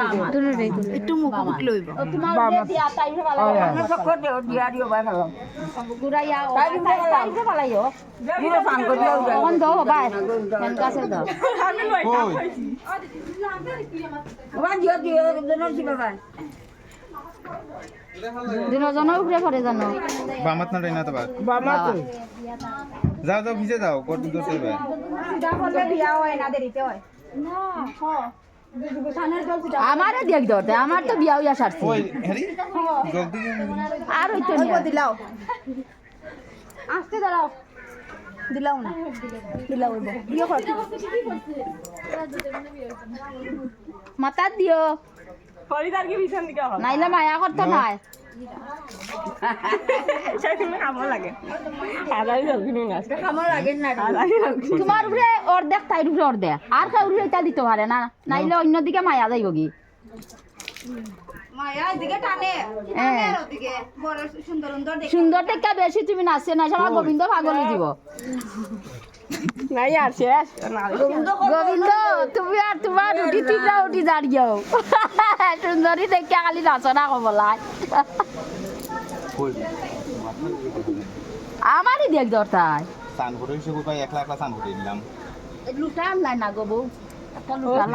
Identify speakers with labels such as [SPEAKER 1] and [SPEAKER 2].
[SPEAKER 1] দুটোই তুলে
[SPEAKER 2] একটু মুখ মুখ লইব
[SPEAKER 1] তোমার দিয়া তাই ভালো
[SPEAKER 3] আমি চক্কর দিয়া দিও ভাই ভালো
[SPEAKER 1] গুড়াইয়া তাই ভালাইও
[SPEAKER 3] দিও পান করে দিও
[SPEAKER 1] তখন দাও বাবা ফ্যান কাছে দাও
[SPEAKER 4] কই
[SPEAKER 3] ওয়া দিও দিও দিও কি বাবা
[SPEAKER 1] দুজন উপরে পড়ে জানো
[SPEAKER 4] বামাত না না তো বাদ
[SPEAKER 3] বাবা তো
[SPEAKER 4] যাও যাও ভিজে যাও কত দূর যাবে
[SPEAKER 1] আমারে দেখ দরতে আমার তো বিয়া হইয়া সারছে
[SPEAKER 4] কই হেরি জলদি
[SPEAKER 1] আর হইতো না
[SPEAKER 2] দিলাও আসতে দাঁড়াও দিলাও না দিলাও বিয়ে কর
[SPEAKER 1] মাতা দিও
[SPEAKER 3] ফরিদার কি বিছান দিকে হবে
[SPEAKER 1] নাইলে মায়া করতো নাই
[SPEAKER 3] সেখানে কামো লাগে আলাই জলদিন না আজকে কামো লাগে না
[SPEAKER 1] তোমার উপরে অর্ধেক তাইর উপরে অর্ধেক আর কাউ উপরে এটা দিতে পারে না নাইলে অন্যদিকে মায়া যাইব কি
[SPEAKER 2] মায়া এদিকে টানে
[SPEAKER 1] হ্যাঁ
[SPEAKER 2] ওদিকে বড় সুন্দর সুন্দর দেখে
[SPEAKER 1] সুন্দর দেখা বেশি তুমি নাচছে না সবাই গোবিন্দ পাগল দিব
[SPEAKER 3] নাই আর শেষ না
[SPEAKER 1] গোবিন্দ তুমি আর তোমার উঠি তিনটা উঠি দাঁড়িয়েও সুন্দরী দেখে খালি নাচনা কবলাই
[SPEAKER 4] কই
[SPEAKER 1] আমারই দেখ দরতাই
[SPEAKER 4] সান করে সে কই একলা একলা সান করে দিলাম
[SPEAKER 1] লুটা আনলাই না গো বউ একটা লুটা